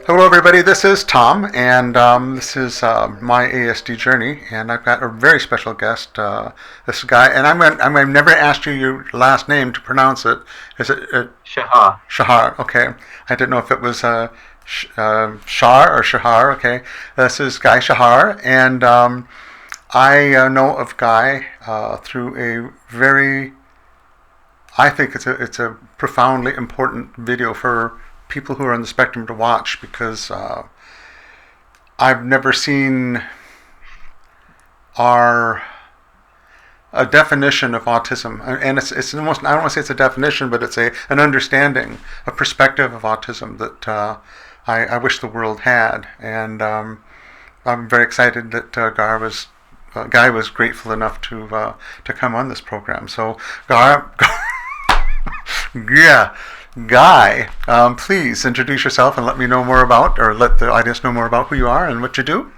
Hello, everybody. This is Tom, and this is My ASD Journey, and I've got a very special guest, this guy, and I've never asked you your last name to pronounce it. Is it Shahar. Shahar? Okay, I didn't know if it was Shar or Shahar. Okay, this is Guy Shahar, and I know of Guy through a very, I think it's a profoundly important video for people who are on the spectrum to watch, because I've never seen our a definition of autism, and it's almost, I don't want to say it's a definition, but it's an understanding, a perspective of autism that I wish the world had, and I'm very excited that Guy was grateful enough to come on this program. So Guy, yeah. Guy, please introduce yourself and let me know more about, or let the audience know more about who you are and what you do.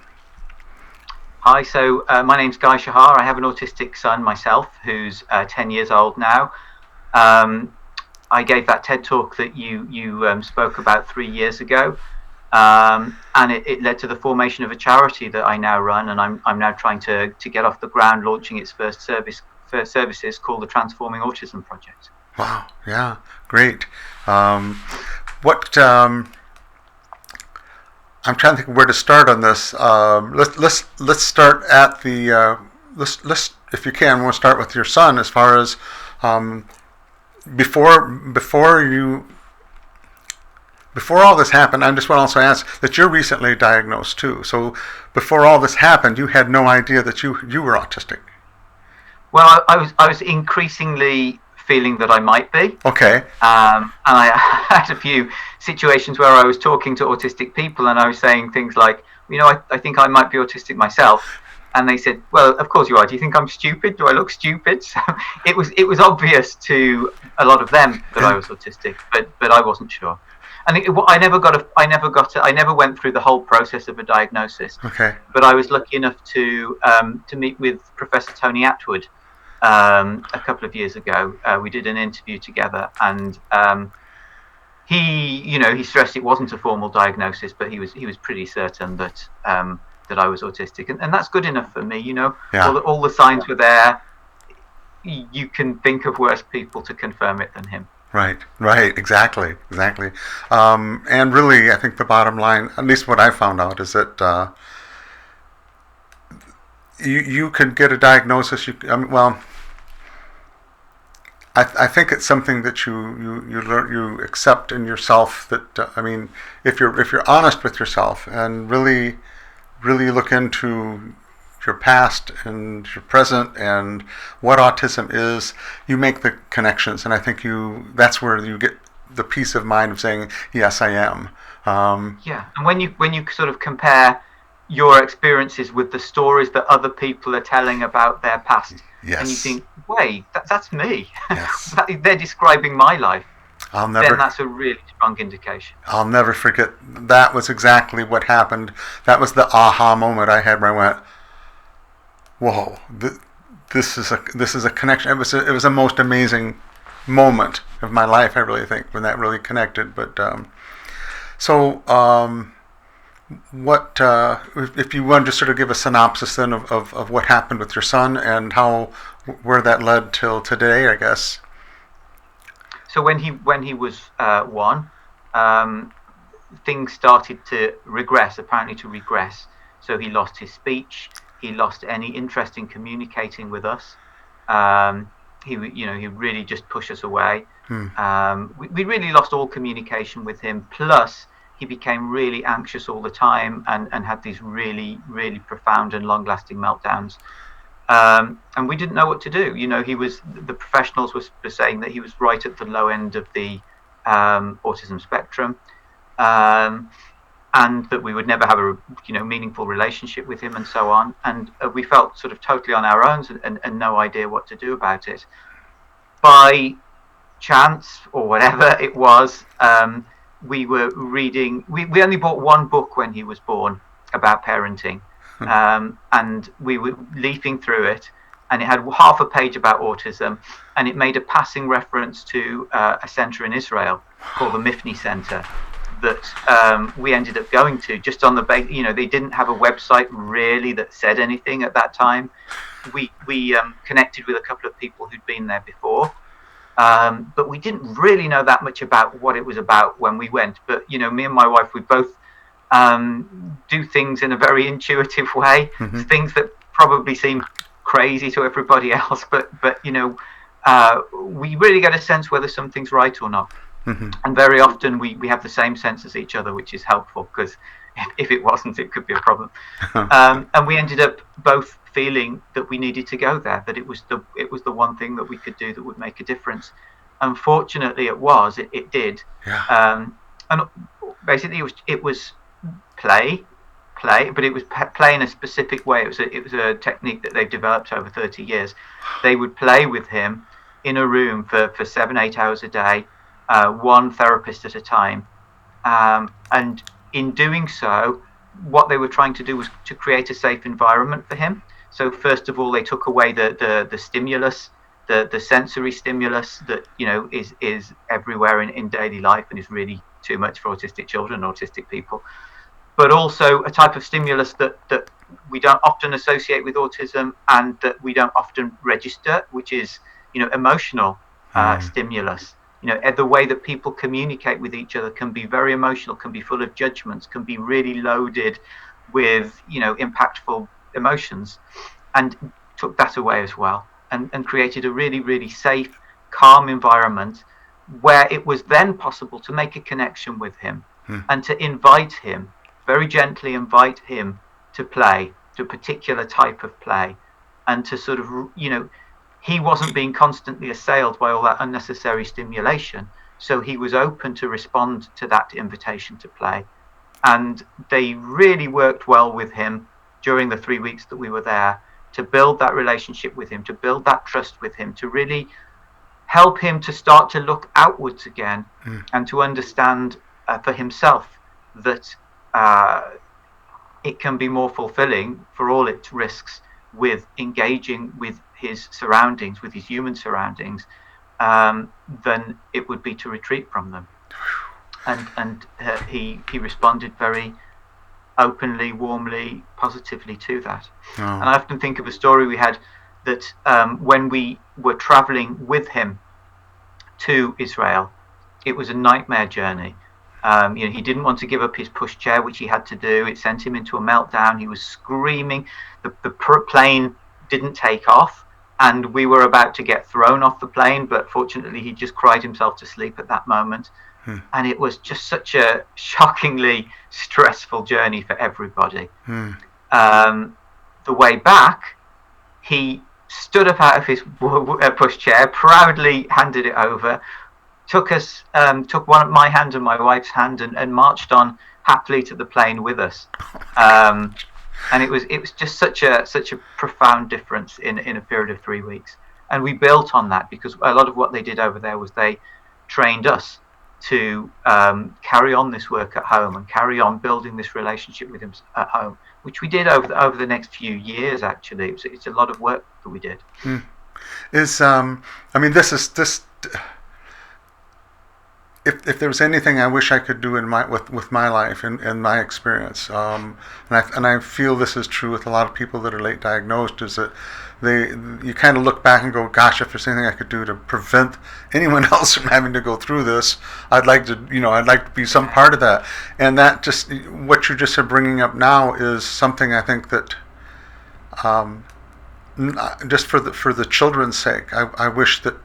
Hi, so my name's Guy Shahar. I have an autistic son myself who's 10 years old now. I gave that TED talk that you spoke about 3 years ago, and it led to the formation of a charity that I now run, and I'm now trying to get off the ground, launching its first services called the Transforming Autism Project. Wow, yeah, great. What I'm trying to think where to start on this. Let's start at the let's if you can, we'll start with your son as far as before all this happened. I just want to also ask that you're recently diagnosed too. So before all this happened, you had no idea that you were autistic. Well, I was increasingly feeling that I might be. Okay. And I had a few situations where I was talking to autistic people and I was saying things like, I think I might be autistic myself. And they said, well, of course you are. Do you think I'm stupid? Do I look stupid? So it was obvious to a lot of them that I was autistic, but I wasn't sure. And I never went through the whole process of a diagnosis. Okay. But I was lucky enough to meet with Professor Tony Atwood a couple of years ago. We did an interview together, and he stressed it wasn't a formal diagnosis, but he was pretty certain that I was autistic, and that's good enough for me. Yeah. All the signs were there. You can think of worse people to confirm it than him. Right, exactly. And really, I think the bottom line, at least what I found out, is that you could get a diagnosis. I think it's something that you learn, you accept in yourself. That if you're honest with yourself and really look into your past and your present and what autism is, you make the connections, and I think that's where you get the peace of mind of saying, yes, I am. Yeah, and when you sort of compare your experiences with the stories that other people are telling about their past, yes, and you think, wait, that's me. Yes. They're describing my life. Then that's a really strong indication. I'll never forget. That was exactly what happened. That was the aha moment I had where I went, whoa, this is a connection. It was a most amazing moment of my life, I really think, when that really connected. But what if you wanted to sort of give a synopsis then of what happened with your son and where that led till today, I guess. So when he was 1, things started to regress. So he lost his speech. He lost any interest in communicating with us. He really just pushed us away. We really lost all communication with him. Plus, he became really anxious all the time and had these really, really profound and long-lasting meltdowns. And we didn't know what to do. The professionals were saying that he was right at the low end of the autism spectrum. And that we would never have a meaningful relationship with him, and so on. And we felt sort of totally on our own and no idea what to do about it. By chance or whatever it was, we were reading. We only bought one book when he was born about parenting, and we were leafing through it, and it had half a page about autism, and it made a passing reference to a centre in Israel called the Mifni Centre. that we ended up going to, just on the they didn't have a website really that said anything at that time. We connected with a couple of people who'd been there before, but we didn't really know that much about what it was about when we went. But me and my wife, we both do things in a very intuitive way, things that probably seem crazy to everybody else, but we really get a sense whether something's right or not. And very often we have the same sense as each other, which is helpful, because if it wasn't, it could be a problem. And we ended up both feeling that we needed to go there, that it was the one thing that we could do that would make a difference. Unfortunately, it did. Yeah. And basically it was play, but it was play in a specific way. It was a technique that they've developed over 30 years. They would play with him in a room for 7-8 hours a day, one therapist at a time, and in doing so, what they were trying to do was to create a safe environment for him. So first of all, they took away the stimulus, the sensory stimulus that is everywhere in daily life and is really too much for autistic children, autistic people, but also a type of stimulus that we don't often associate with autism and that we don't often register, which is emotional stimulus. The way that people communicate with each other can be very emotional, can be full of judgments, can be really loaded with impactful emotions, and took that away as well, and created a really, really safe, calm environment where it was then possible to make a connection with him and to very gently invite him to play, to a particular type of play, and to sort of he wasn't being constantly assailed by all that unnecessary stimulation, so he was open to respond to that invitation to play. And they really worked well with him during the 3 weeks that we were there, to build that relationship with him, to build that trust with him, to really help him to start to look outwards again and to understand for himself that it can be more fulfilling, for all its risks, with engaging with his surroundings, with his human surroundings, than it would be to retreat from them. And he responded very openly, warmly, positively to that. Oh. And I often think of a story we had that when we were traveling with him to Israel, it was a nightmare journey. He didn't want to give up his pushchair, which he had to do. It sent him into a meltdown. He was screaming. The plane didn't take off, and we were about to get thrown off the plane, but fortunately he just cried himself to sleep at that moment. And it was just such a shockingly stressful journey for everybody. The way back, he stood up out of his pushchair, proudly handed it over, took my hand and my wife's hand, and marched on happily to the plane with us. And it was just such a profound difference in a period of 3 weeks. And we built on that, because a lot of what they did over there was they trained us to carry on this work at home and carry on building this relationship with him at home, which we did over the next few years. Actually, it's a lot of work that we did. If there was anything I wish I could do with my life and my experience, and I feel this is true with a lot of people that are late diagnosed, is that you kind of look back and go, gosh, if there's anything I could do to prevent anyone else from having to go through this, I'd like to be some part of that. And that just, what you're just bringing up now is something I think that, just for the children's sake, I wish that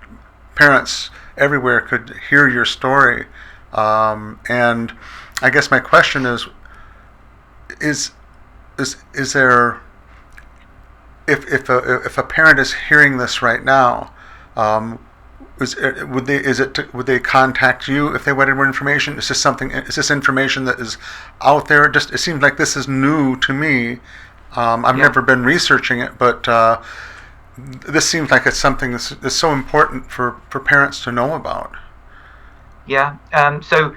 parents everywhere could hear your story. And I guess my question is there, if a parent is hearing this right now, would they contact you if they wanted more information? Is this information that is out there? It seems like this is new to me. I've never been researching it, but this seems like it's something that's so important for parents to know about. Yeah. So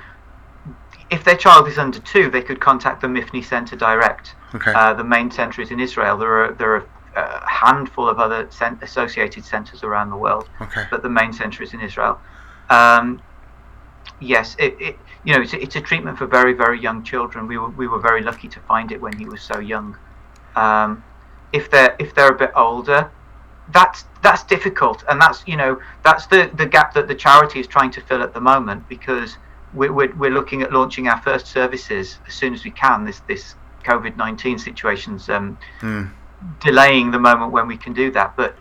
if their child is under 2, they could contact the MIFNI Centre direct. Okay. The main centre is in Israel. There are a handful of other associated centres around the world. Okay. But the main centre is in Israel. yes, it's a treatment for very, very young children. We were very lucky to find it when he was so young. Um, if they're a bit older, that's difficult, and that's the gap that the charity is trying to fill at the moment, because we're looking at launching our first services as soon as we can. This COVID-19 situation's delaying the moment when we can do that, but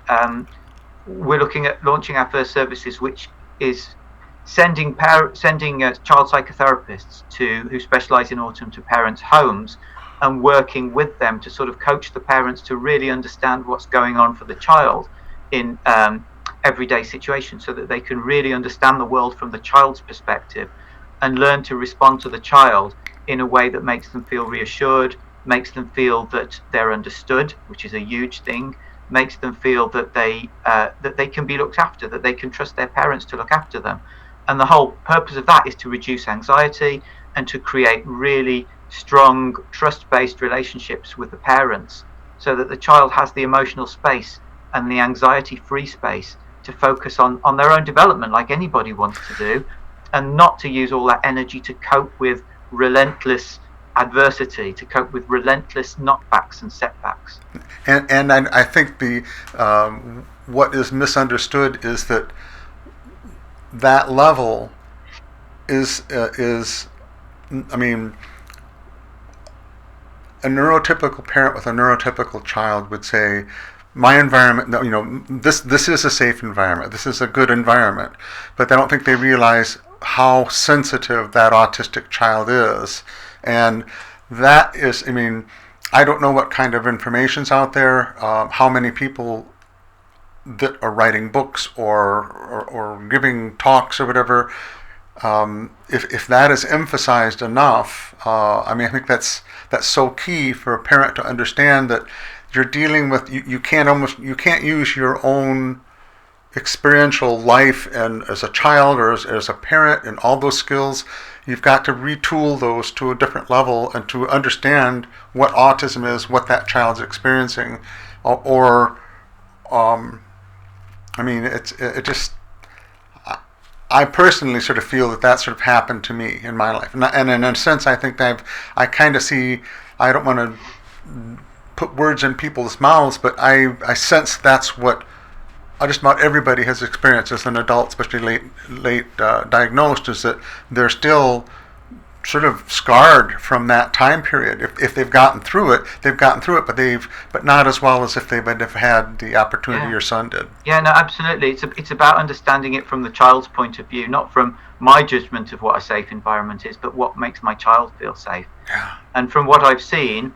we're looking at launching our first services, which is sending child psychotherapists who specialise in autism to parents' homes, and working with them to sort of coach the parents to really understand what's going on for the child in everyday situations, so that they can really understand the world from the child's perspective and learn to respond to the child in a way that makes them feel reassured, makes them feel that they're understood, which is a huge thing, makes them feel that they can be looked after, that they can trust their parents to look after them. And the whole purpose of that is to reduce anxiety and to create really strong, trust-based relationships with the parents, so that the child has the emotional space and the anxiety-free space to focus on their own development, like anybody wants to do, and not to use all that energy to cope with relentless adversity, to cope with relentless knockbacks and setbacks. And I think what is misunderstood is that level is I mean, a neurotypical parent with a neurotypical child would say, my environment, this is a safe environment, this is a good environment, but I don't think they realize how sensitive that autistic child is. And that is, I don't know what kind of information's out there, how many people that are writing books or giving talks or whatever, if that is emphasized enough, I think that's so key for a parent to understand that you're dealing with, you can't use your own experiential life and as a child or as a parent and all those skills. You've got to retool those to a different level and to understand what autism is, what that child's experiencing, I personally sort of feel that sort of happened to me in my life, and in a sense, I think I kind of see. I don't want to put words in people's mouths, but I sense that's what just about everybody has experienced as an adult, especially late diagnosed, is that they're still sort of scarred from that time period. If they've gotten through it, but not as well as if they would have had the opportunity your son did. Yeah, no, absolutely. It's about understanding it from the child's point of view, not from my judgment of what a safe environment is, but what makes my child feel safe. Yeah. And from what I've seen,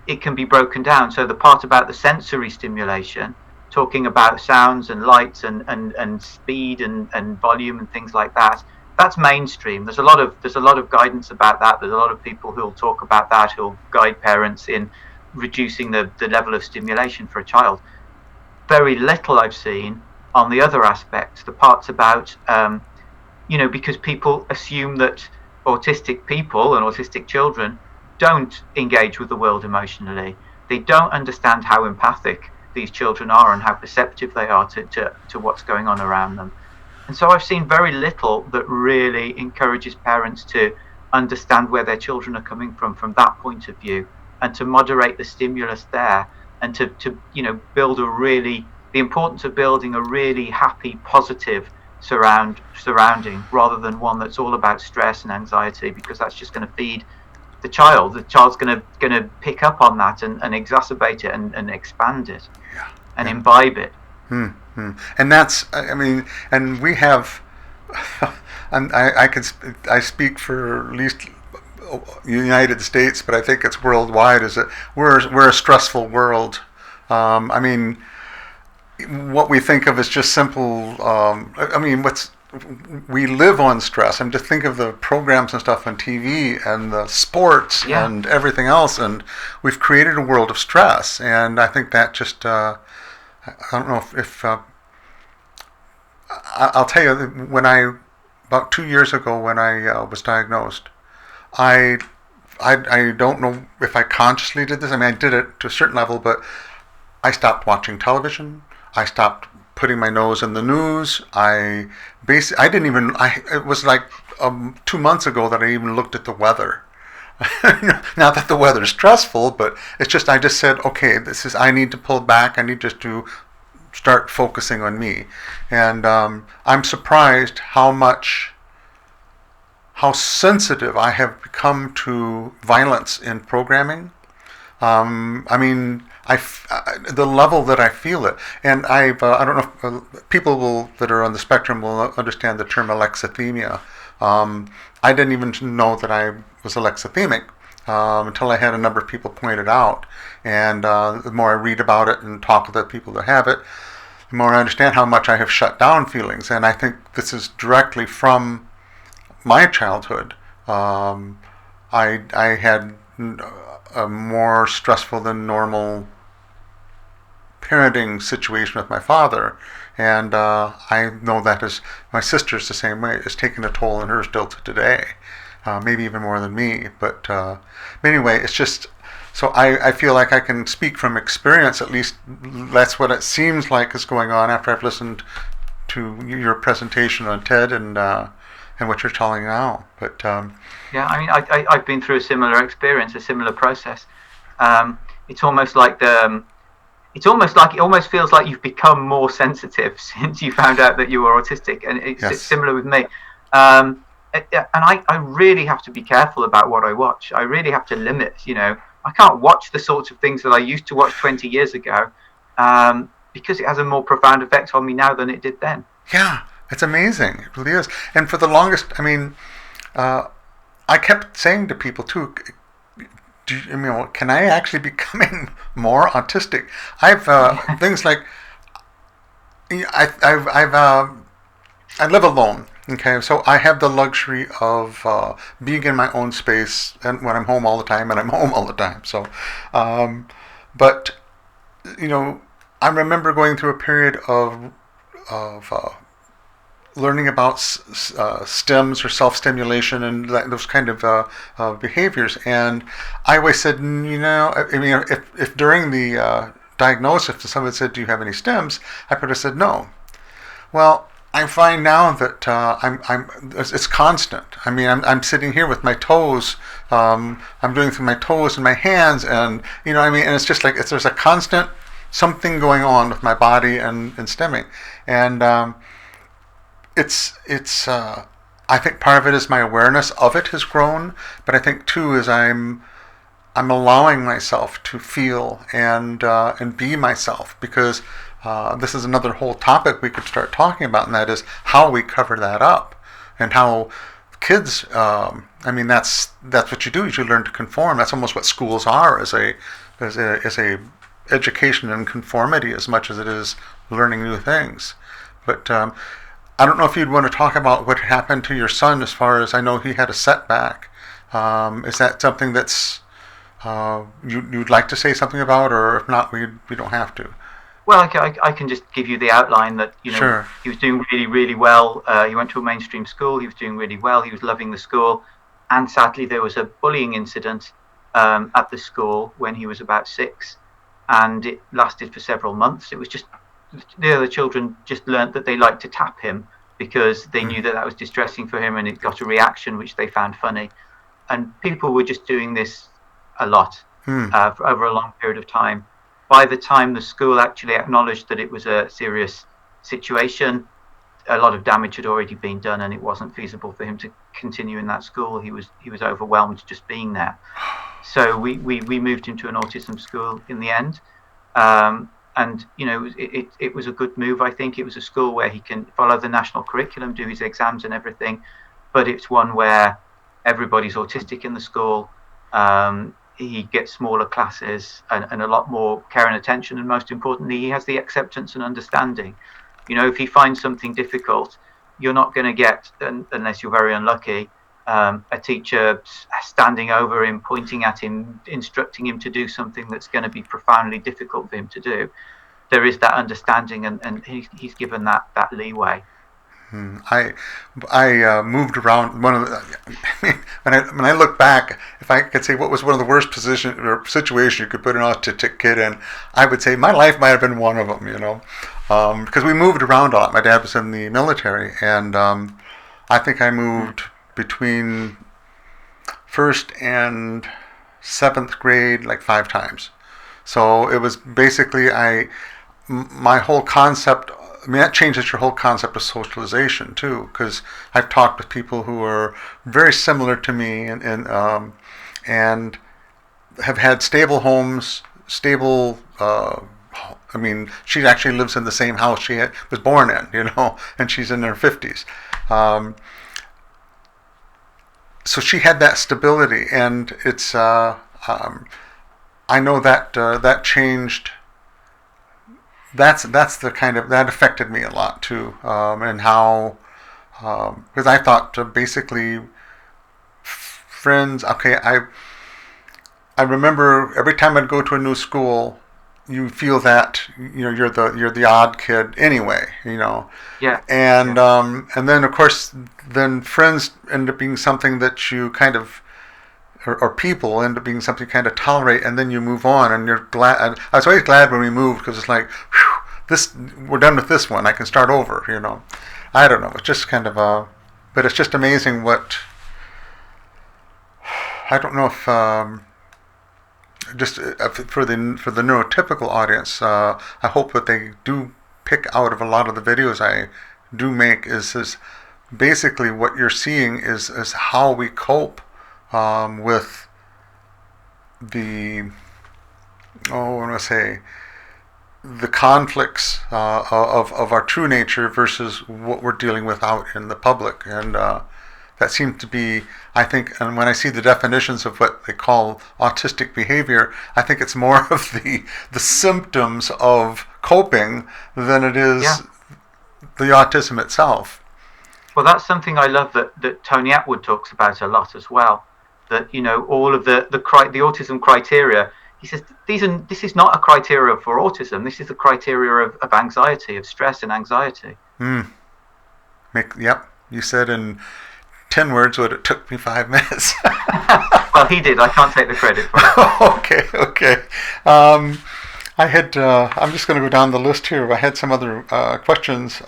it can be broken down. So the part about the sensory stimulation, talking about sounds and lights and speed and volume and things like that, that's mainstream. There's a lot of guidance about that. There's a lot of people who'll talk about that, who'll guide parents in reducing the level of stimulation for a child. Very little I've seen on the other aspects, the parts about, because people assume that autistic people and autistic children don't engage with the world emotionally. They don't understand how empathic these children are and how perceptive they are to what's going on around them. And so I've seen very little that really encourages parents to understand where their children are coming from that point of view, and to moderate the stimulus there, and to build the importance of building a really happy, positive surrounding, rather than one that's all about stress and anxiety, because that's just going to feed the child. The child's going to pick up on that and exacerbate it and expand it and imbibe it. Mm-hmm. And that's, and we have, I speak for at least United States, but I think it's worldwide, is that we're a stressful world. What we think of as just simple, we live on stress. Just think of the programs and stuff on TV and the sports and everything else, and we've created a world of stress. And I think that just, I don't know if I'll tell you, about 2 years ago when I was diagnosed, I don't know if I consciously did this. I did it to a certain level, but I stopped watching television. I stopped putting my nose in the news. It was like 2 months ago that I even looked at the weather. Not that the weather is stressful, but it's just I just said, okay, I need to pull back. I need just to start focusing on me, and I'm surprised how sensitive I have become to violence in programming. I mean, the level that I feel it, and I don't know if people that are on the spectrum will understand the term alexithymia. I didn't even know that I was alexithymic until I had a number of people point it out. And the more I read about it and talk to the people that have it, the more I understand how much I have shut down feelings. And I think this is directly from my childhood. I had a more stressful than normal parenting situation with my father, and I know that my sister's the same way. It's taken a toll on her still to today, maybe even more than me. But anyway, it's just so I feel like I can speak from experience. At least that's what it seems like is going on after I've listened to your presentation on TED and what you're telling now. But yeah, I mean, I've been through a similar experience, a similar process. It's almost like it almost feels like you've become more sensitive since you found out that you were autistic, and it's similar with me. And I really have to be careful about what I watch. I really have to limit. I can't watch the sorts of things that I used to watch 20 years ago, because it has a more profound effect on me now than it did then. Yeah, it's amazing. It really is. And for the longest, I mean, I kept saying to people too, can I actually be becoming more autistic? I've things like I live alone. Okay, so I have the luxury of being in my own space, and when I'm home all the time, and I'm home all the time. So, but I remember going through a period of learning about stims or self-stimulation and those kind of behaviors. And I always said, if during the diagnosis, if someone said, "Do you have any stims?" I could have said no. Well, I find now that it's constant. I mean, I'm sitting here with my toes. I'm doing through my toes and my hands, and and it's just like there's a constant something going on with my body and stimming, and it's I think part of it is my awareness of it has grown, but I think too is I'm allowing myself to feel and be myself, because this is another whole topic we could start talking about, and that is how we cover that up, and how kids. That's what you do. Is you learn to conform. That's almost what schools are, as a education in conformity as much as it is learning new things. But I don't know if you'd want to talk about what happened to your son, as far as I know he had a setback. Is that something that's you'd like to say something about, or if not, we don't have to? Well, I can just give you the outline that, Sure. He was doing really, really well. He went to a mainstream school. He was doing really well. He was loving the school. And sadly, there was a bullying incident at the school when he was about 6, and it lasted for several months. It was just the other children just learnt that they liked to tap him because they knew that was distressing for him, and it got a reaction which they found funny. And people were just doing this a lot for over a long period of time. By the time the school actually acknowledged that it was a serious situation, a lot of damage had already been done, and it wasn't feasible for him to continue in that school. He was overwhelmed just being there. So we moved him to an autism school in the end. And it was a good move. I think it was a school where he can follow the national curriculum, do his exams and everything, but it's one where everybody's autistic in the school. He gets smaller classes and a lot more care and attention, and most importantly, he has the acceptance and understanding. If he finds something difficult, you're not going to get, unless you're very unlucky, a teacher standing over him, pointing at him, instructing him to do something that's going to be profoundly difficult for him to do. There is that understanding, and he's given that leeway. I moved around. When I look back, if I could say what was one of the worst position or situation you could put an autistic kid in, I would say my life might have been one of them. Because we moved around a lot. My dad was in the military, and I think I moved between first and seventh grade like 5 times. So it was basically my whole concept. I mean, that changes your whole concept of socialization too, because I've talked with people who are very similar to me, and have had stable homes, stable. I mean, she actually lives in the same house she was born in, and she's in her 50s. So she had that stability, and it's. I know that that changed. That's the kind of that affected me a lot too, and how because I thought basically friends. Okay, I remember every time I'd go to a new school, you feel that you're the odd kid anyway, Yeah. and then of course then friends end up being something that you kind of or people end up being something you kind of tolerate, and then you move on, and you're glad. I was always glad when we moved, because it's like, we're done with this one. I can start over. I don't know. It's just kind of but it's just amazing what. I don't know if just for the neurotypical audience, I hope what they do pick out of a lot of the videos I do make is basically what you're seeing is how we cope with the I want to say the conflicts of our true nature versus what we're dealing with out in the public, and that seems to be, I think, and when I see the definitions of what they call autistic behavior, I think it's more of the symptoms of coping than it is the autism itself. Well, that's something I love that Tony Atwood talks about a lot as well. That all of the autism criteria. He says this is not a criteria for autism. This is a criteria of anxiety, of stress and anxiety. Yep. You said in 10 words what it took me 5 minutes. Well, he did. I can't take the credit for it. Okay. I had. I'm just going to go down the list here. I had some other questions.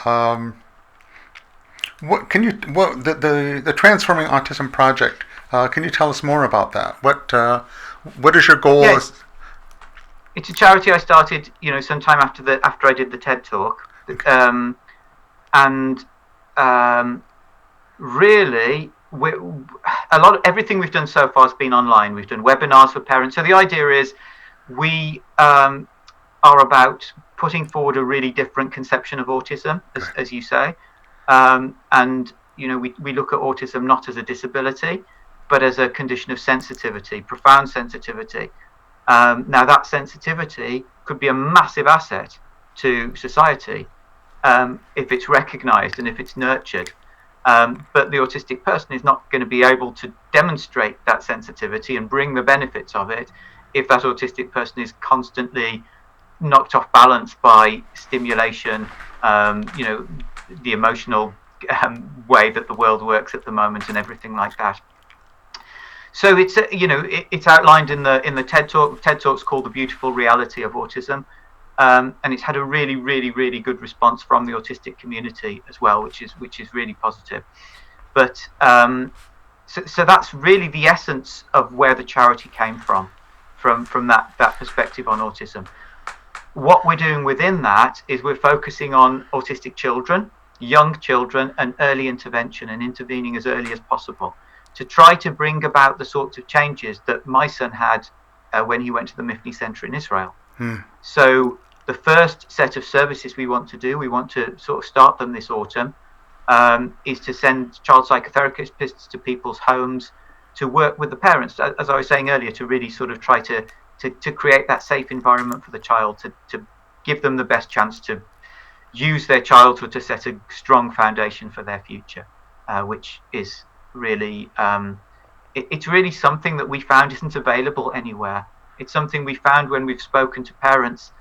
What can you? What the Transforming Autism Project? Can you tell us more about that? What is your goal? Yes. It's a charity I started, sometime after I did the TED Talk, and really, everything we've done so far has been online. We've done webinars for parents. So the idea is we are about putting forward a really different conception of autism, as you say, and we look at autism not as a disability, but as a condition of sensitivity, profound sensitivity. Now, that sensitivity could be a massive asset to society if it's recognised and if it's nurtured. But the autistic person is not going to be able to demonstrate that sensitivity and bring the benefits of it if that autistic person is constantly knocked off balance by stimulation, the emotional way that the world works at the moment and everything like that. So it's it's outlined in the TED Talk. TED Talk's called The Beautiful Reality of Autism, and it's had a really, really, really good response from the autistic community as well, which is really positive. But so that's really the essence of where the charity came from that perspective on autism. What we're doing within that is we're focusing on autistic children, young children, and early intervention, and intervening as early as possible, to try to bring about the sorts of changes that my son had when he went to the Mifni Centre in Israel. So the first set of services we want to sort of start them this autumn, is to send child psychotherapists to people's homes to work with the parents, as I was saying earlier, to really sort of try to create that safe environment for the child, to give them the best chance to use their childhood to set a strong foundation for their future, which is really it's really something that we found isn't available anywhere. It's something we found when we've spoken to parents.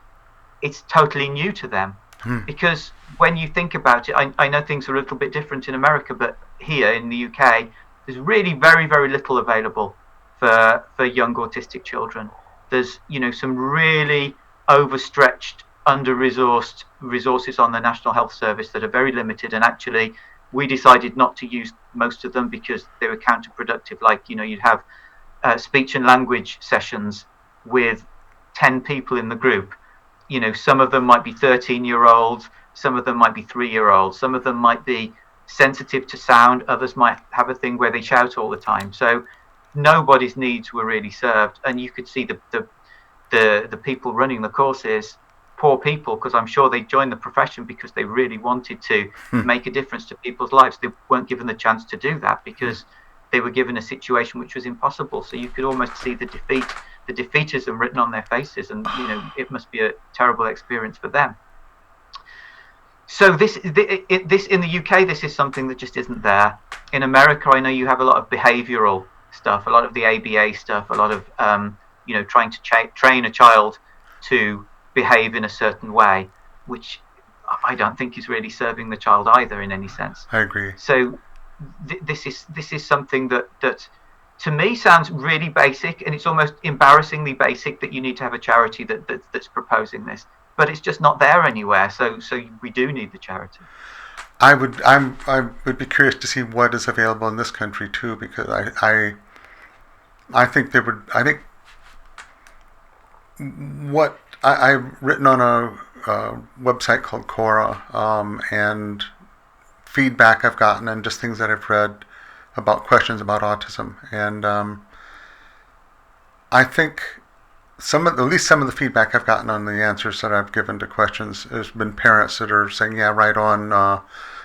It's totally new to them, because when you think about it, I know things are a little bit different in America, but here in the UK, there's really very, very little available for young autistic children. There's some really overstretched, under-resourced resources on the National Health Service that are very limited, and actually We decided not to use most of them because they were counterproductive. Like, you'd have speech and language sessions with 10 people in the group. Some of them might be 13-year-olds, some of them might be 3-year-olds, some of them might be sensitive to sound, others might have a thing where they shout all the time. So nobody's needs were really served, and you could see the people running the courses, poor people, because I'm sure they joined the profession because they really wanted to make a difference to people's lives. They weren't given the chance to do that because they were given a situation which was impossible. So you could almost see the defeatism written on their faces, and it must be a terrible experience for them. So this in the UK, this is something that just isn't there. In America, I know you have a lot of behavioural stuff, a lot of the ABA stuff, a lot of trying to train a child to behave in a certain way, which I don't think is really serving the child either in any sense. I agree. So this is something that to me sounds really basic, and it's almost embarrassingly basic that you need to have a charity that's proposing this, but it's just not there anywhere. So we do need the charity. I would be curious to see what is available in this country too, because I think what I've written on a website called Quora, and feedback I've gotten and just things that I've read about questions about autism, and I think at least some of the feedback I've gotten on the answers that I've given to questions has been parents that are saying, yeah, right on.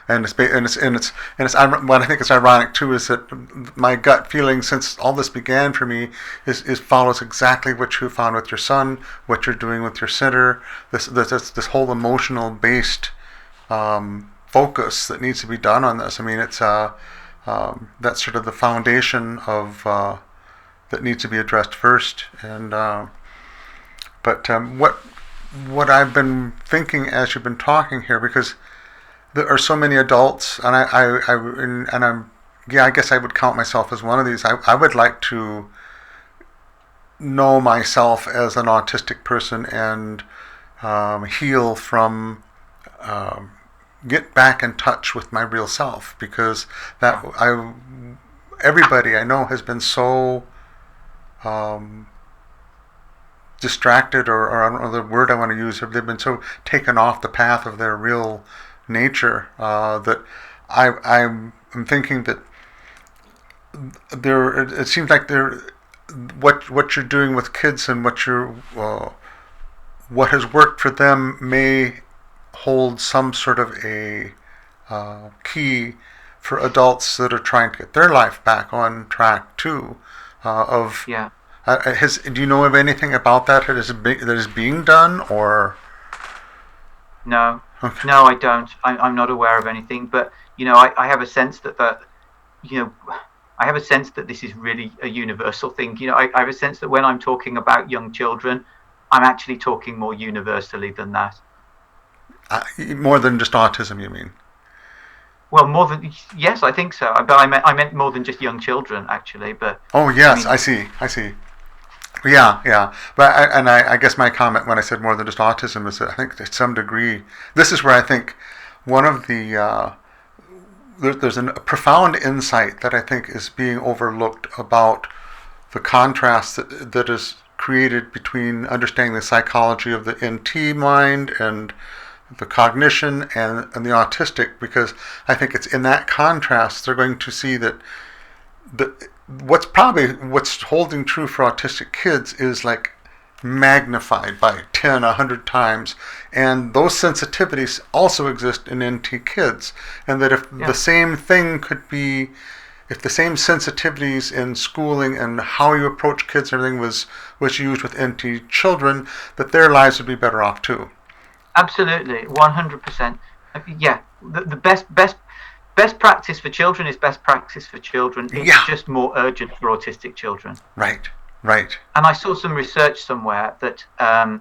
And what I think is ironic too is that my gut feeling since all this began for me is follows exactly what you found with your son, what you're doing with your center, this whole emotional based focus that needs to be done on this. I mean, it's that's sort of the foundation of that needs to be addressed first. And but what I've been thinking as you've been talking here, because there are so many adults, and I guess I would count myself as one of these. I would like to know myself as an autistic person and heal from, get back in touch with my real self, because everybody I know has been so distracted, or I don't know the word I want to use. They've been so taken off the path of their real nature that I'm thinking that it seems like what you're doing with kids and what has worked for them may hold some sort of a key for adults that are trying to get their life back on track too. Do you know of anything about that that is being done, or? No. Okay. No, I don't. I'm not aware of anything, but I have a sense that I have a sense that this is really a universal thing. I have a sense that when I'm talking about young children, I'm actually talking more universally than that. More than just autism, you mean? Well, yes, I think so. But I meant more than just young children, actually. But oh yes, I see. Yeah. But I guess my comment when I said more than just autism is that I think to some degree, this is where I think one of the there's a profound insight that I think is being overlooked about the contrast that is created between understanding the psychology of the NT mind and the cognition and the autistic, because I think it's in that contrast they're going to see that what's holding true for autistic kids is like magnified by 10, 100 times, and those sensitivities also exist in NT kids, and that if the same thing could be, if the same sensitivities in schooling and how you approach kids and everything was used with NT children, that their lives would be better off too. Absolutely, 100%. Yeah, the best practice for children is best practice for children. It's just more urgent for autistic children. Right. And I saw some research somewhere that, and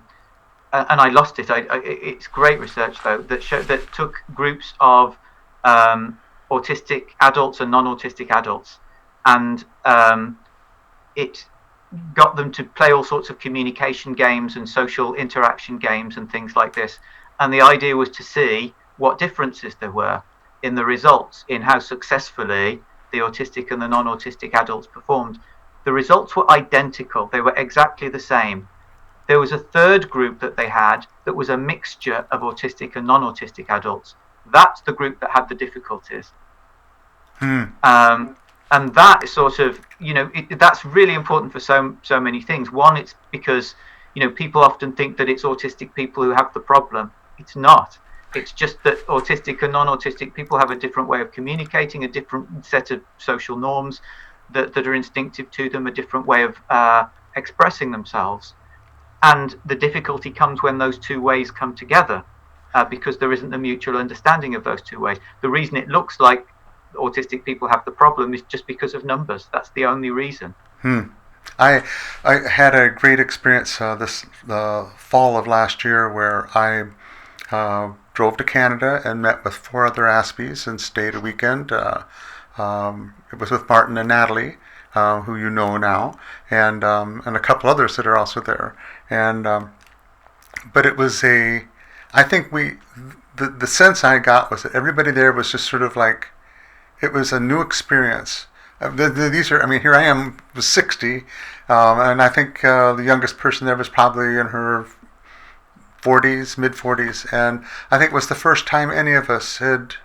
I lost it. It's great research though that took groups of autistic adults and non-autistic adults, and it got them to play all sorts of communication games and social interaction games and things like this. And the idea was to see what differences there were in the results, in how successfully the autistic and the non-autistic adults performed. The results were identical. They were exactly the same. There was a third group that they had that was a mixture of autistic and non-autistic adults. That's the group that had the difficulties. And that is sort of, that's really important for so many things. One, it's because, people often think that it's autistic people who have the problem. It's not. It's just that autistic and non-autistic people have a different way of communicating, a different set of social norms that are instinctive to them, a different way of expressing themselves. And the difficulty comes when those two ways come together, because there isn't a mutual understanding of those two ways. The reason it looks like autistic people have the problem is just because of numbers. That's the only reason. I had a great experience the fall of last year where I drove to Canada and met with 4 other Aspies and stayed a weekend. It was with Martin and Natalie, who you know now, and a couple others that are also there. And but it was I think the sense I got was that everybody there was just sort of like, it was a new experience. These are, here I am, was 60, and I think the youngest person there was probably in her 40s, mid-40s, and I think it was the first time any of us that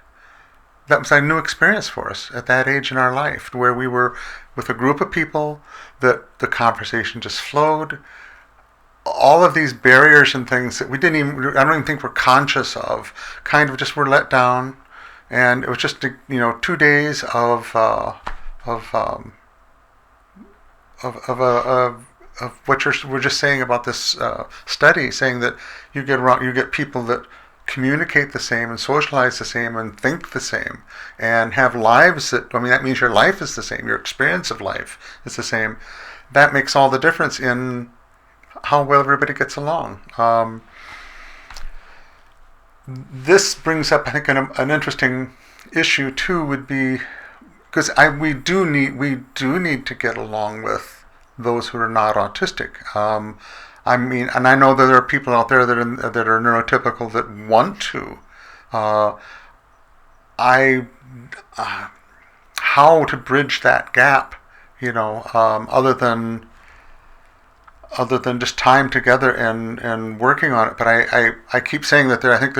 was a new experience for us at that age in our life, where we were with a group of people that the conversation just flowed. All of these barriers and things that I don't even think we're conscious of, kind of just were let down. And it was just 2 days of what we're just saying about this study, saying that you get people that communicate the same and socialize the same and think the same and have lives that means your life is the same, your experience of life is the same. That makes all the difference in how well everybody gets along. This brings up, I think, an interesting issue too. Would be because we do need to get along with those who are not autistic. And I know that there are people out there that are neurotypical that want to. How to bridge that gap, other than just time together and working on it. But I keep saying that I think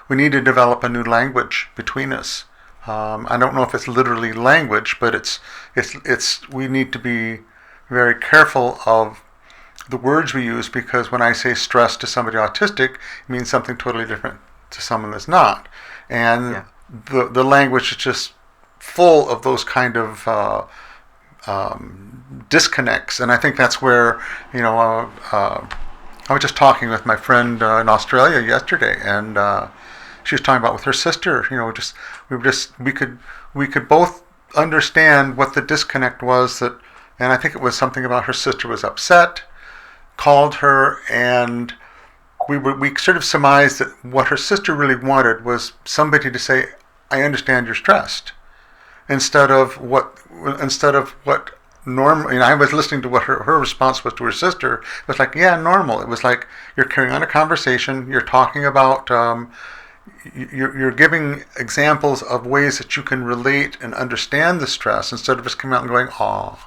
we need to develop a new language between us. I don't know if it's literally language, but we need to be very careful of the words we use, because when I say stress to somebody autistic, it means something totally different to someone that's not. And the language is just full of those kind of disconnects, and I think that's where I was just talking with my friend in Australia yesterday, and she was talking about with her sister. We could both understand what the disconnect was, and I think it was something about her sister was upset, called her, and we sort of surmised that what her sister really wanted was somebody to say, "I understand you're stressed," instead of what normal. I was listening to what her response was to her sister. It was like, yeah, normal. It was like, you're carrying on a conversation. You're talking about. You're giving examples of ways that you can relate and understand the stress, instead of just coming out and going, "Oh,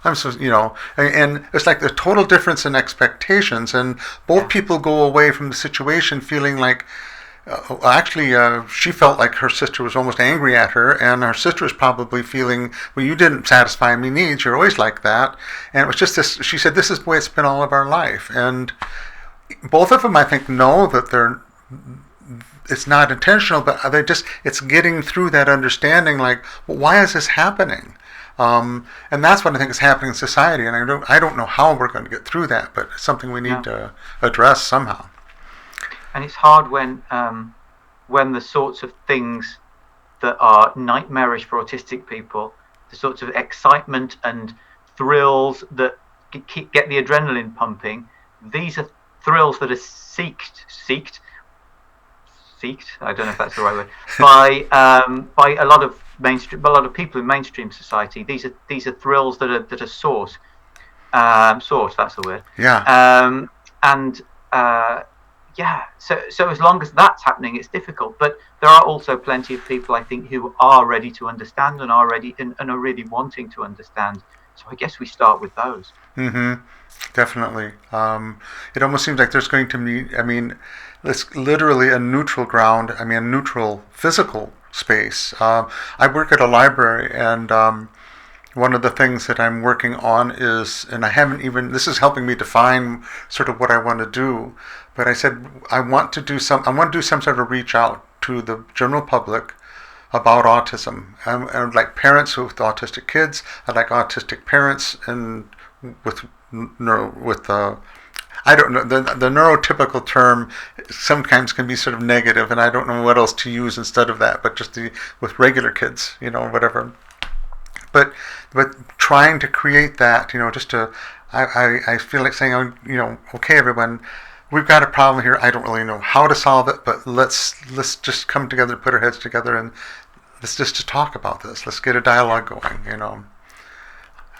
I'm so," and it's like the total difference in expectations, and both people go away from the situation feeling like. She felt like her sister was almost angry at her, and her sister was probably feeling, "Well, you didn't satisfy my needs. You're always like that." And it was just this. She said, "This is the way it's been all of our life." And both of them, I think, know that it's not intentional, but it's getting through that understanding. Like, well, why is this happening? And that's what I think is happening in society. And I don't know how we're going to get through that, but it's something we need to address somehow. And it's hard when the sorts of things that are nightmarish for autistic people, the sorts of excitement and thrills that get the adrenaline pumping, these are thrills that are seeked. I don't know if that's the right word. By a lot of people in mainstream society. These are thrills that are sought. That's the word. Yeah. And yeah, so as long as that's happening, it's difficult. But there are also plenty of people, I think, who are ready to understand and are ready and are really wanting to understand. So I guess we start with those. Mm-hmm. Definitely. It almost seems like there's going to be, I mean, it's literally a neutral ground, I mean, a neutral physical space. I work at a library, and one of the things that I'm working on is, and I haven't even, this is helping me define sort of what I want to do, but I said I want to do some sort of reach out to the general public about autism. And like parents with autistic kids, I like autistic parents and with I don't know, the neurotypical term sometimes can be sort of negative, and I don't know what else to use instead of that, but just with regular kids, whatever. But trying to create that, just to, I feel like saying, okay, everyone, we've got a problem here. I don't really know how to solve it, but let's just come together, put our heads together, and let's just to talk about this. Let's get a dialogue going.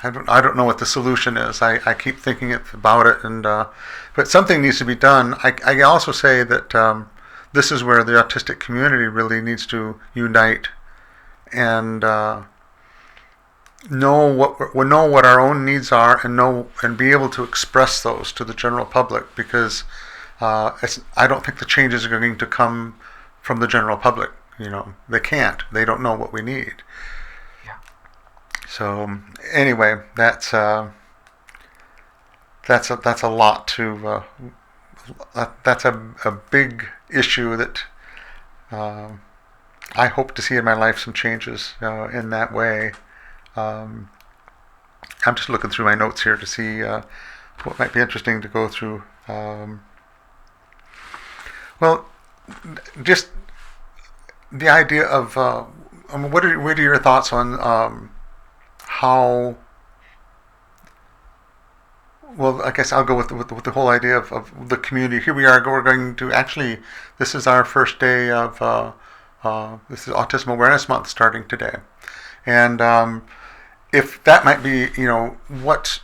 I don't know what the solution is. I keep thinking about it, and but something needs to be done. I also say that this is where the autistic community really needs to unite and know what our own needs are, and be able to express those to the general public, because I don't think the changes are going to come from the general public. They can't. They don't know what we need. So anyway, that's a lot to that's a big issue that I hope to see in my life some changes in that way. I'm just looking through my notes here to see what might be interesting to go through. Well, just the idea of what are your thoughts on how? Well, I guess I'll go with the whole idea of the community. Here we are. We're going to actually. This is our first day of this is Autism Awareness Month starting today, and if that might be, what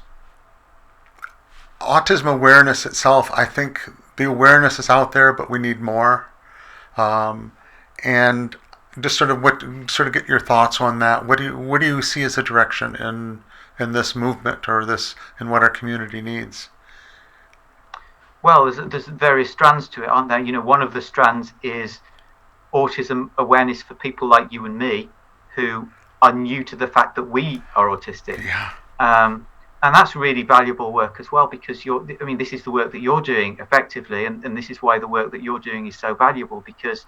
autism awareness itself. I think the awareness is out there, but we need more. And just sort of get your thoughts on that. What do you see as a direction in this movement, or in what our community needs? Well, there's various strands to it, aren't there? One of the strands is autism awareness for people like you and me, who are new to the fact that we are autistic. Yeah. And that's really valuable work as well, because this is the work that you're doing effectively, and this is why the work that you're doing is so valuable, because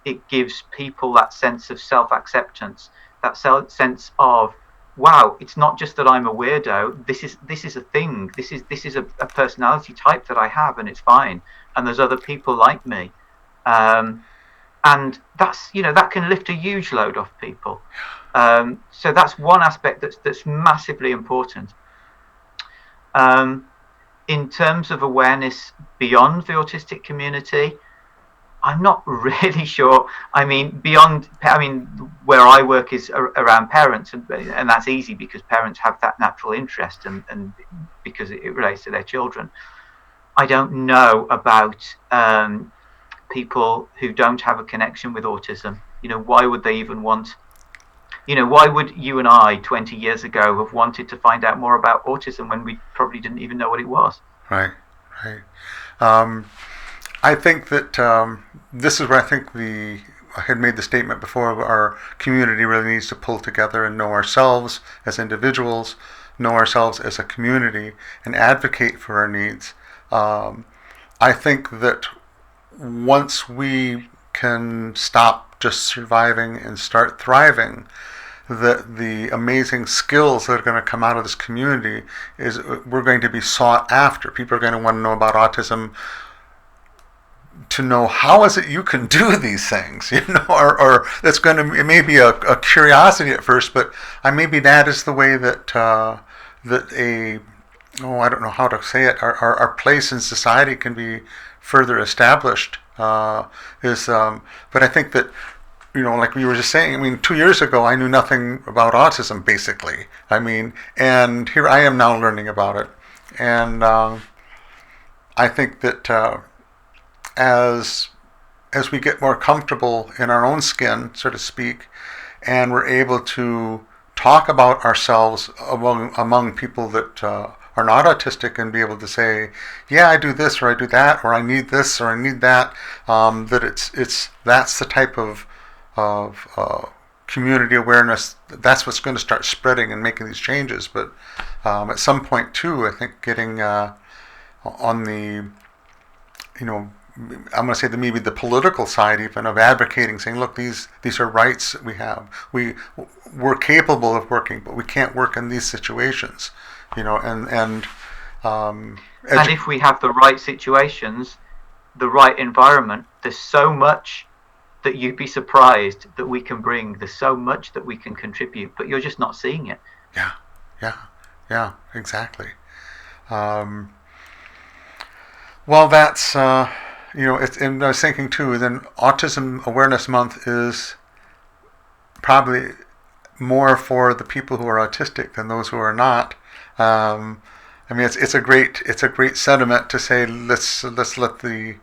it gives people that sense of self-acceptance, that sense of, wow, it's not just that I'm a weirdo. This is a thing. This is a personality type that I have, and it's fine. And there's other people like me, and that's that can lift a huge load off people. So that's one aspect that's massively important. In terms of awareness beyond the autistic community, I'm not really sure. Where I work is around parents, and that's easy because parents have that natural interest, and because it relates to their children. I don't know about people who don't have a connection with autism. Why would they even want? Why would you and I 20 years ago have wanted to find out more about autism when we probably didn't even know what it was? Right. I think that this is where I think I had made the statement before, our community really needs to pull together and know ourselves as individuals, know ourselves as a community, and advocate for our needs. I think that once we can stop just surviving and start thriving, that the amazing skills that are going to come out of this community we're going to be sought after. People are going to want to know about autism, to know how is it you can do these things, or it's going to, it may be a curiosity at first, but maybe that is the way that I don't know how to say it, our place in society can be further established. But I think that, like we were just saying, 2 years ago I knew nothing about autism, basically. And here I am now learning about it. And I think that as we get more comfortable in our own skin, so to speak, and we're able to talk about ourselves among people that are not autistic, and be able to say, yeah, I do this, or I do that, or I need this, or I need that. That that's the type of community awareness. That's what's going to start spreading and making these changes. But at some point too, I think getting on the, I'm going to say maybe the political side even, of advocating, saying, look, these are rights that we have. We're capable of working, but we can't work in these situations. And if we have the right situations, the right environment, there's so much that you'd be surprised that we can bring. There's so much that we can contribute, but you're just not seeing it. Yeah, exactly. Well, that's and I was thinking too. Then Autism Awareness Month is probably more for the people who are autistic than those who are not. I mean, it's a great sentiment to say, let's let the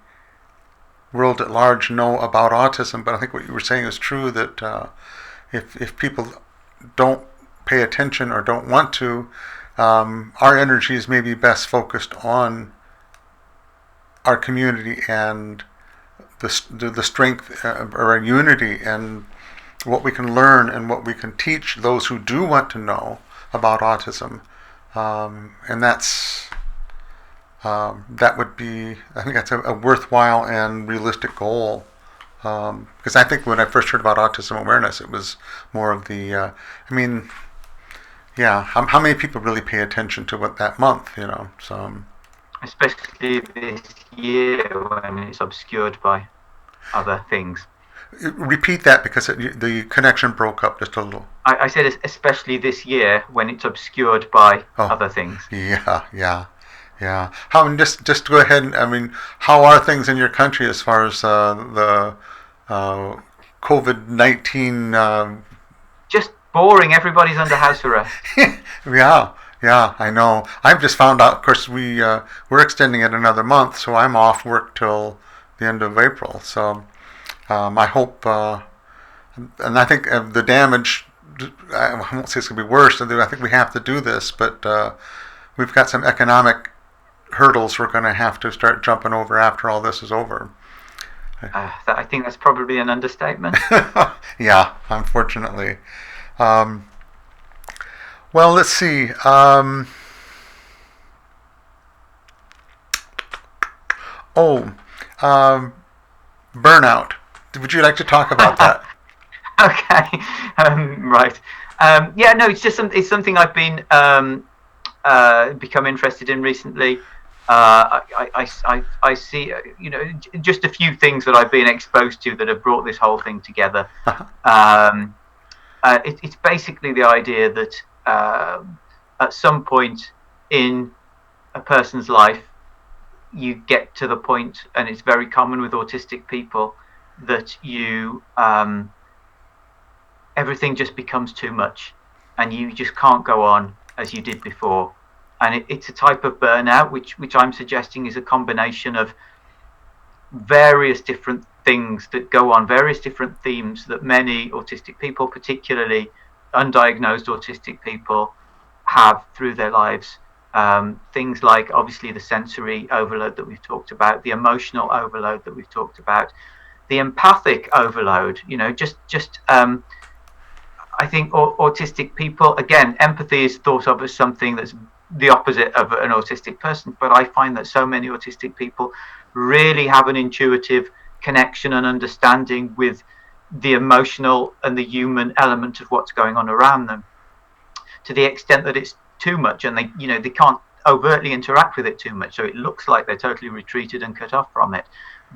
world at large know about autism. But I think what you were saying is true, that if people don't pay attention or don't want to, our energies may be best focused on our community and the strength or our unity, and what we can learn and what we can teach those who do want to know about autism. And that would be, I think that's a worthwhile and realistic goal. Because I think when I first heard about Autism Awareness, it was more of the, how many people really pay attention to what that month, so. Especially this year when it's obscured by other things. Repeat that, because the connection broke up just a little. I said especially this year when it's obscured by other things. Yeah. How, just go ahead. How are things in your country as far as the COVID-19? Just boring. Everybody's under house arrest. Yeah, I know. I've just found out. Of course, we're extending it another month, so I'm off work till the end of April. So I hope, and I think the damage, I won't say it's going to be worse. I think we have to do this, but we've got some economic hurdles we're going to have to start jumping over after all this is over. I think that's probably an understatement. Yeah, unfortunately. Well, let's see. Burnout. Would you like to talk about that? Okay. Right. It's something I've been become interested in recently. I see, just a few things that I've been exposed to that have brought this whole thing together. It's basically the idea that at some point in a person's life, you get to the point, and it's very common with autistic people, that you everything just becomes too much, and you just can't go on as you did before. And it's a type of burnout, which I'm suggesting is a combination of various different things that go on, various different themes that many autistic people, particularly undiagnosed autistic people, have through their lives. Things like, obviously, the sensory overload that we've talked about, the emotional overload that we've talked about, the empathic overload. I think autistic people, again, empathy is thought of as something that's the opposite of an autistic person, but I find that so many autistic people really have an intuitive connection and understanding with the emotional and the human element of what's going on around them, to the extent that it's too much, and they can't overtly interact with it too much, so it looks like they're totally retreated and cut off from it.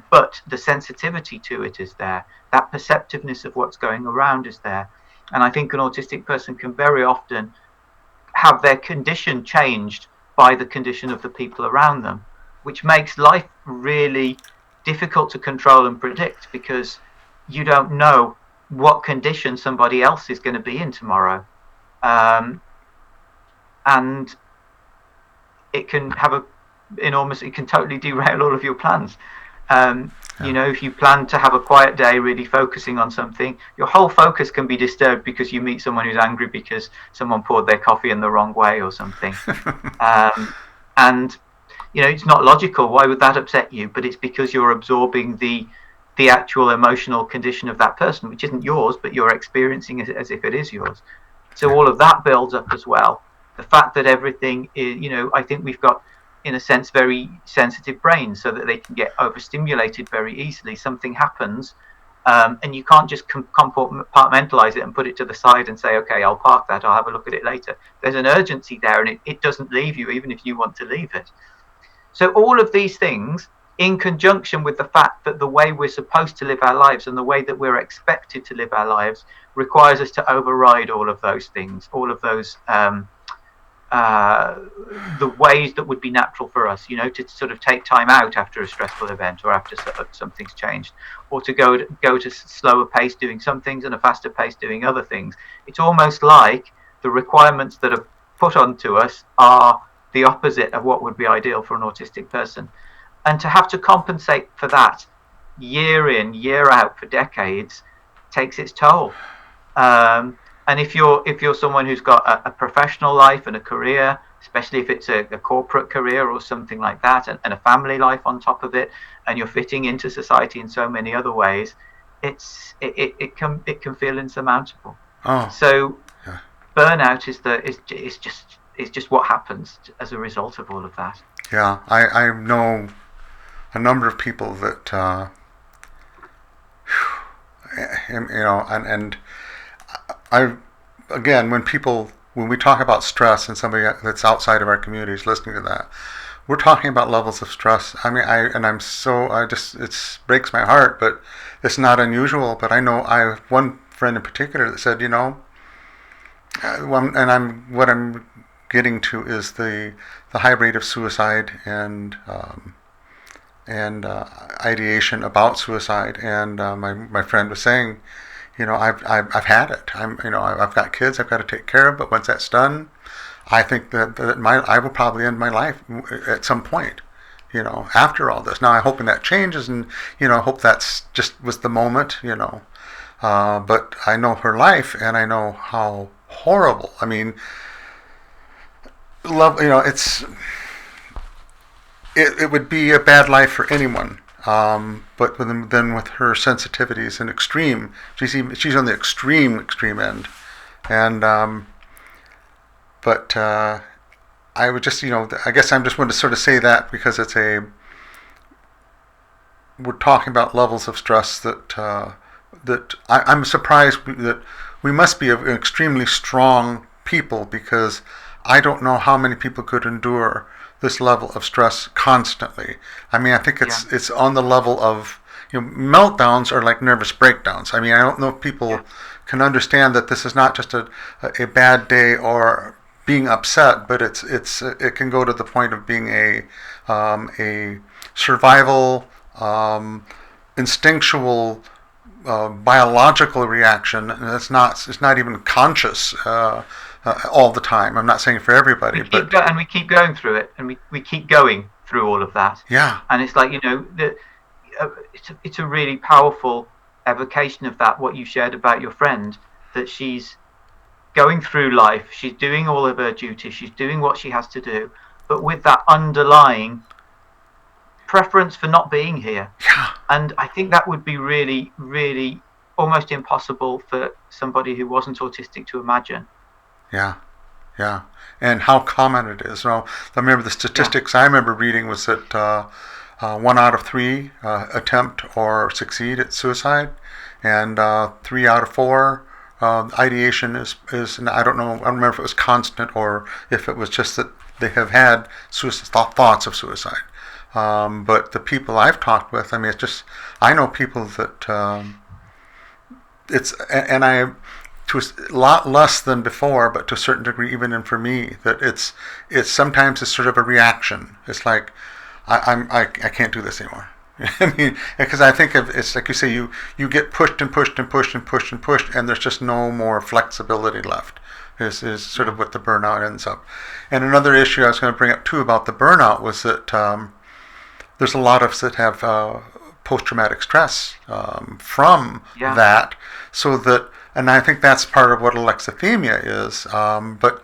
But the sensitivity to it is there, that perceptiveness of what's going around is there. And I think an autistic person can very often have their condition changed by the condition of the people around them, which makes life really difficult to control and predict, because you don't know what condition somebody else is going to be in tomorrow. And it can have it can totally derail all of your plans. You know, if you plan to have a quiet day, really focusing on something, your whole focus can be disturbed because you meet someone who's angry because someone poured their coffee in the wrong way or something. And you know, it's not logical. Why would that upset you? But it's because you're absorbing the actual emotional condition of that person, which isn't yours, but you're experiencing it as if it is yours. So all of that builds up as well. The fact that everything is, you know, I think we've got, in a sense, very sensitive brains, so that they can get overstimulated very easily. Something happens, and you can't just compartmentalize it and put it to the side and say, okay, I'll park that, I'll have a look at it later. There's an urgency there, and it doesn't leave you, even if you want to leave it. So all of these things, in conjunction with the fact that the way we're supposed to live our lives and the way that we're expected to live our lives requires us to override all of those things, all of those the ways that would be natural for us, you know, to sort of take time out after a stressful event or after something's changed, or to go to slower pace doing some things and a faster pace doing other things. It's almost like the requirements that are put onto us are the opposite of what would be ideal for an autistic person. And to have to compensate for that year in, year out for decades takes its toll. And if you're someone who's got a professional life and a career, especially if it's a corporate career or something like that, and a family life on top of it, and you're fitting into society in so many other ways, it can feel insurmountable. So yeah. Burnout is just what happens as a result of all of that. Yeah, I know a number of people that you know, and I, again, when we talk about stress and somebody that's outside of our community is listening to that, we're talking about levels of stress. I mean, it breaks my heart, but it's not unusual. But I know I have one friend in particular that said, you know, what I'm getting to is the high rate of suicide and ideation about suicide. And my friend was saying, you know, I've had it. I've got kids I've got to take care of, but once that's done, I think that I will probably end my life at some point, you know, after all this. Now I'm hoping that changes, and you know, I hope that's just was the moment, you know. But I know her life, and I know how horrible. I mean, love. You know, it would be a bad life for anyone. But then with her sensitivities and extreme, she's on the extreme end, and but I would just, you know, I guess I'm just want to sort of say that because we're talking about levels of stress that I'm surprised that we must be an extremely strong people, because I don't know how many people could endure this level of stress constantly. I mean, I think it's on the level of, you know, meltdowns are like nervous breakdowns. I mean, I don't know if people can understand that this is not just a bad day or being upset, but it can go to the point of being a survival, instinctual, biological reaction, and it's not even conscious. All the time. I'm not saying for everybody, and we keep going through it, and we keep going through all of that. Yeah. And it's like, you know, it's a really powerful evocation of that, what you shared about your friend, that she's going through life, she's doing all of her duties, she's doing what she has to do, but with that underlying preference for not being here. Yeah. And I think that would be really, really almost impossible for somebody who wasn't autistic to imagine. Yeah, yeah, and how common it is. So I remember the statistics I remember reading was that 1 out of 3 attempt or succeed at suicide, and 3 out of 4 ideation is. And I don't remember if it was constant or if it was just that they have had thoughts of suicide. But the people I've talked with, I mean, it's just, I know people that to a lot less than before, but to a certain degree, even for me, that it's sometimes it's sort of a reaction. It's like I can't do this anymore. I mean, because I think it's like you say, you get pushed and pushed and pushed and pushed and pushed, and there's just no more flexibility left. Is sort of what the burnout ends up. And another issue I was going to bring up too about the burnout was that there's a lot of us that have post-traumatic stress from Yeah. that, so that, and I think that's part of what alexithymia is, but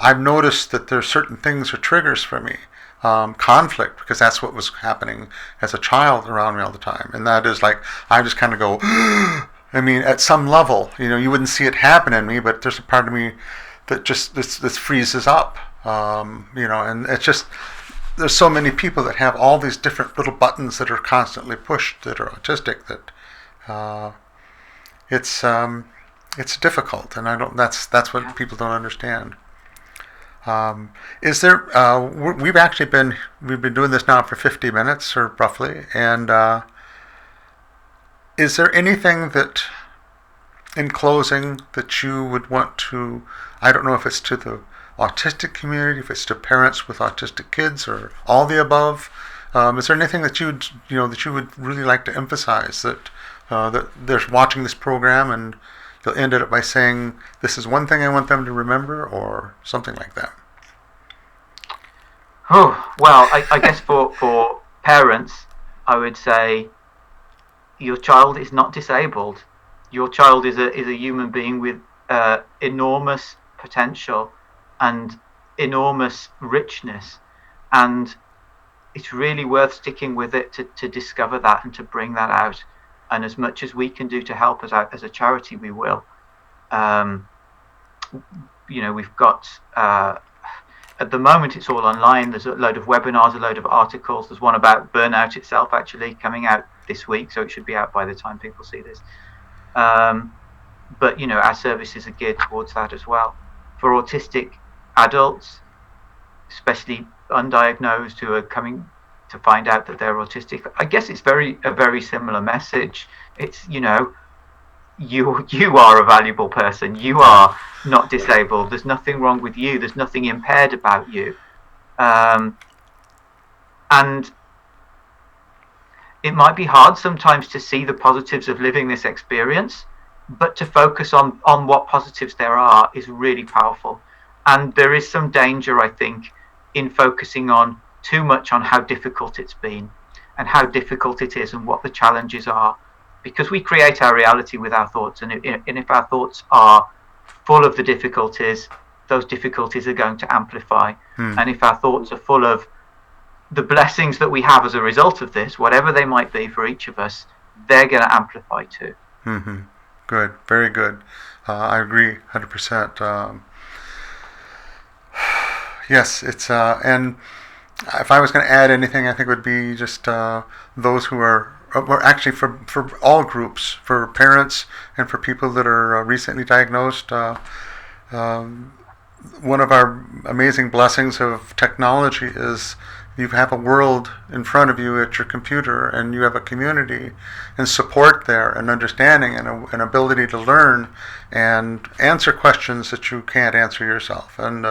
I've noticed that there's certain things or triggers for me. Conflict, because that's what was happening as a child around me all the time. And that is like, I just kind of go, I mean, at some level, you wouldn't see it happen in me, but there's a part of me that just, this freezes up, and it's just, there's so many people that have all these different little buttons that are constantly pushed that are autistic, that it's difficult, and that's what people don't understand. Is there? We've been doing this now for 50 minutes or roughly, and is there anything that, in closing, that you would want to? I don't know if it's to the autistic community, if it's to parents with autistic kids, or all the above. Is there anything that you would really like to emphasize, that there's watching this program and you'll end it by saying, this is one thing I want them to remember, or something like that? Oh, well, I guess for parents, I would say your child is not disabled. Your child is a human being with enormous potential and enormous richness. And it's really worth sticking with it to discover that and to bring that out. And as much as we can do to help us out as a charity, we will. We've got, at the moment, it's all online. There's a load of webinars, a load of articles. There's one about burnout itself, actually, coming out this week, so it should be out by the time people see this. But, our services are geared towards that as well. For autistic adults, especially undiagnosed, who are coming to find out that they're autistic, I guess it's a very similar message. It's, you are a valuable person. You are not disabled. There's nothing wrong with you. There's nothing impaired about you. And it might be hard sometimes to see the positives of living this experience, but to focus on what positives there are is really powerful. And there is some danger, I think, in focusing on too much on how difficult it's been and how difficult it is and what the challenges are, because we create our reality with our thoughts, and if our thoughts are full of the difficulties, those difficulties are going to amplify. And if our thoughts are full of the blessings that we have as a result of this, whatever they might be for each of us, they're going to amplify too. Mm-hmm. Good, very good. I agree 100%. Yes, it's and if I was going to add anything, I think it would be just those who are actually for all groups, for parents and for people that are recently diagnosed. One of our amazing blessings of technology is you have a world in front of you at your computer, and you have a community and support there, and understanding, and an ability to learn and answer questions that you can't answer yourself. And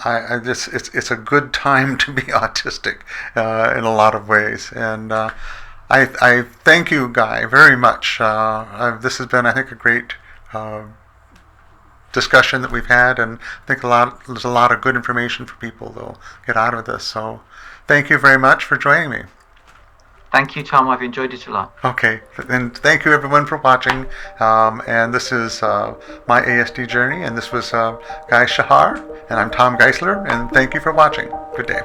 it's a good time to be autistic in a lot of ways. And I thank you, Guy, very much. This has been, I think, a great discussion that we've had, and I think there's a lot of good information for people they'll get out of this. So thank you very much for joining me. Thank you, Tom. I've enjoyed it a lot. Okay, and thank you everyone for watching. And this is My ASD Journey, and this was Guy Shahar, and I'm Tom Geisler, and thank you for watching. Good day.